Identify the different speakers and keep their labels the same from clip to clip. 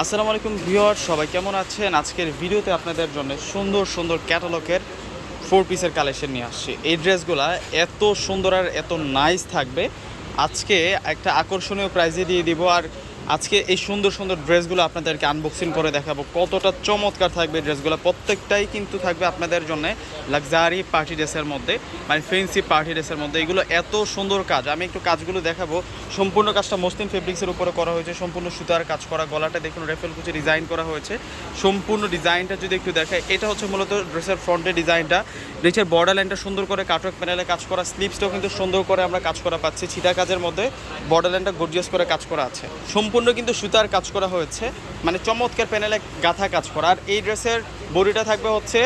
Speaker 1: আসসালামু আলাইকুম ভিউয়ার, সবাই কেমন আছেন? আজকের ভিডিওতে আপনাদের জন্য সুন্দর সুন্দর ক্যাটালগের 4 পিসের কালেকশন নিয়ে আসছি। এই ড্রেসগুলা এত সুন্দর আর এত নাইস থাকবে, আজকে একটা আকর্ষণীয় প্রাইজে দিয়ে দিব। আর আজকে এই সুন্দর সুন্দর ড্রেসগুলো আপনাদেরকে আনবক্সিং করে দেখাবো কতটা চমৎকার থাকবে ড্রেসগুলো। প্রত্যেকটাই কিন্তু থাকবে আপনাদের জন্য লাক্সারি পার্টি ড্রেসের মধ্যে, মানে ফেন্সি পার্টি ড্রেসের মধ্যে। এগুলো এত সুন্দর কাজ, আমি একটু কাজগুলো দেখাবো। সম্পূর্ণ কাজটা মসলিন ফেব্রিক্সের উপরে করা হয়েছে, সম্পূর্ণ সুতার কাজ করা। গলাটা দেখুন রেফেল কুচি ডিজাইন করা হয়েছে। সম্পূর্ণ ডিজাইনটা যদি একটু দেখায়, এটা হচ্ছে মূলত ড্রেসের ফ্রন্টের ডিজাইনটা। ড্রেসের বর্ডার লাইনটা সুন্দর করে কাটওয়ার্ক প্যানেলে কাজ করা, স্লিভসটাও কিন্তু সুন্দর করে আমরা কাজ করা পাচ্ছি। ছিটা কাজের মধ্যে বর্ডার লাইনটা গর্জিয়াস করে কাজ করা আছে। সম্পূর্ণ কিন্তু সুতার কাজ করা হয়েছে, মানে চমৎকার প্যানেলে গাঁথা কাজ করা। আর এই ড্রেসের বডিটা থাকবে হচ্ছে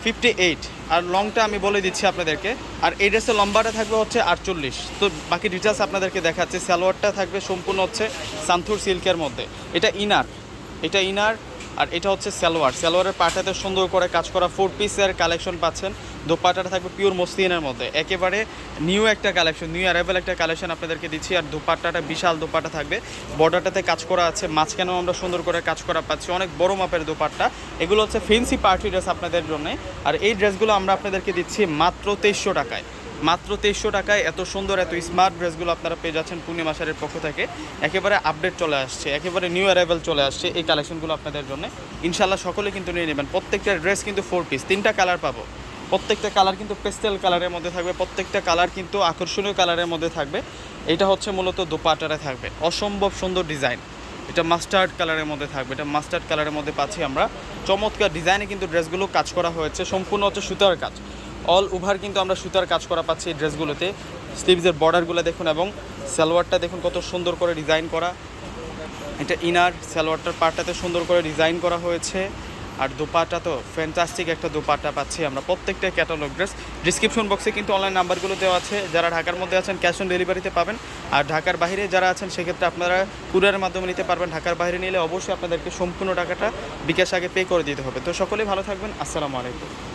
Speaker 1: 58, আর লংটা আমি বলে দিচ্ছি আপনাদেরকে। আর এই ড্রেসের লম্বাটা থাকবে হচ্ছে 48। তো বাকি ডিটেলস আপনাদেরকে দেখাচ্ছি। সালোয়ারটা থাকবে সম্পূর্ণ হচ্ছে সান্থুর সিল্কের মধ্যে। এটা ইনার আর এটা হচ্ছে সালোয়ারের পাটাতে সুন্দর করে কাজ করা 4 পিসের কালেকশন পাচ্ছেন। দোপাট্টাটা থাকবে পিওর মসলিনের মধ্যে, একেবারে নিউ একটা কালেকশন, নিউ অ্যারাইভেল একটা কালেকশন আপনাদেরকে দিচ্ছি। আর দোপাট্টাটা বিশাল দোপাট্টা থাকবে, বর্ডারটাতে কাজ করা আছে, মাঝখানেও আমরা সুন্দর করে কাজ করা পাচ্ছি। অনেক বড় মাপের দোপাট্টা। এগুলো হচ্ছে ফেন্সি পার্টি ড্রেস আপনাদের জন্য। আর এই ড্রেসগুলো আমরা আপনাদেরকে দিচ্ছি মাত্র 2300 টাকায়। মাত্র 2300 টাকায় এত সুন্দর এত স্মার্ট ড্রেসগুলো আপনারা পেয়ে যাচ্ছেন পূর্ণিমা শাড়ির পক্ষ থেকে। একেবারে আপডেট চলে আসছে, একেবারে নিউ অ্যারাইভেল চলে আসছে এই কালেকশনগুলো আপনাদের জন্য। ইনশাল্লাহ সকলে কিন্তু নিয়ে নেবেন। প্রত্যেকটা ড্রেস কিন্তু 4 পিস, 3টা কালার পাবো। প্রত্যেকটা কালার কিন্তু পেস্টেল কালারের মধ্যে থাকবে, প্রত্যেকটা কালার কিন্তু আকর্ষণীয় কালারের মধ্যে থাকবে। এটা হচ্ছে মূলত দোপাট্টাটা থাকবে অসম্ভব সুন্দর ডিজাইন। এটা মাস্টার্ড কালারের মধ্যে থাকবে, এটা মাস্টার্ড কালারের মধ্যে পাচ্ছি আমরা। চমৎকার ডিজাইনে কিন্তু ড্রেসগুলো কাজ করা হয়েছে, সম্পূর্ণ হচ্ছে সুতার কাজ। অল ওভার কিন্তু আমরা সুতার কাজ করা পাচ্ছি এই ড্রেসগুলোতে। স্লিভসের বর্ডারগুলো দেখুন এবং সালোয়ারটা দেখুন কত সুন্দর করে ডিজাইন করা। এটা ইনার, সালোয়ারটার পার্টটাতে সুন্দর করে ডিজাইন করা হয়েছে। আর দোপাট্টা তো ফ্যান্টাস্টিক একটা দোপাট্টা পাচ্ছি আমরা। প্রত্যেকটা ক্যাটালগ ড্রেস ডিসক্রিপশন বক্সে কিন্তু অনলাইন নাম্বারগুলো দেওয়া আছে। যারা ঢাকার মধ্যে আছেন ক্যাশ অন ডেলিভারিতে পাবেন, আর ঢাকার বাইরে যারা আছেন সেক্ষেত্রে আপনারা কুরিয়ারের মাধ্যমে নিতে পারবেন। ঢাকার বাইরে নিলে অবশ্যই আপনাদেরকে সম্পূর্ণ টাকাটা বিকাশ আগে পে করে দিতে হবে। তো সকলেই ভালো থাকবেন। আসসালামু আলাইকুম।